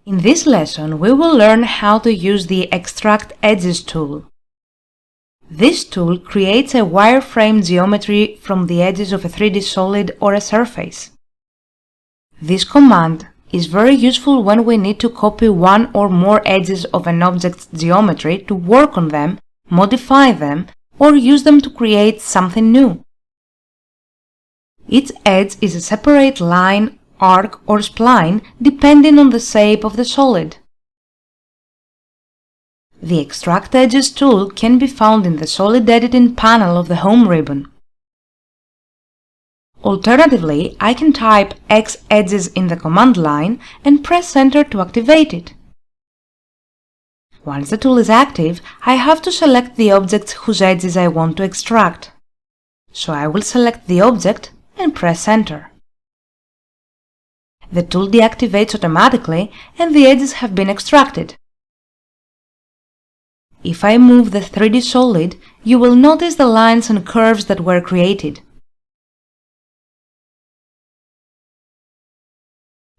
In this lesson, we will learn how to use the Extract Edges tool. This tool creates a wireframe geometry from the edges of a 3D solid or a surface. This command is very useful when we need to copy one or more edges of an object's geometry to work on them, modify them, or use them to create something new. Each edge is a separate line, arc or spline depending on the shape of the solid. The Extract Edges tool can be found in the Solid Editing panel of the Home ribbon. Alternatively, I can type X edges in the command line and press Enter to activate it. Once the tool is active, I have to select the objects whose edges I want to extract. So I will select the object and press Enter. The tool deactivates automatically and the edges have been extracted. If I move the 3D solid, you will notice the lines and curves that were created.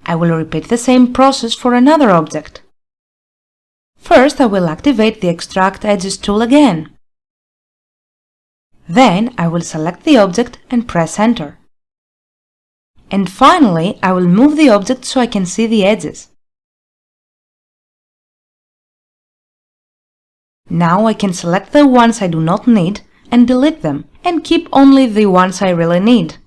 I will repeat the same process for another object. First, I will activate the Extract Edges tool again. Then, I will select the object and press Enter. And finally, I will move the object so I can see the edges. Now I can select the ones I do not need and delete them, and keep only the ones I really need.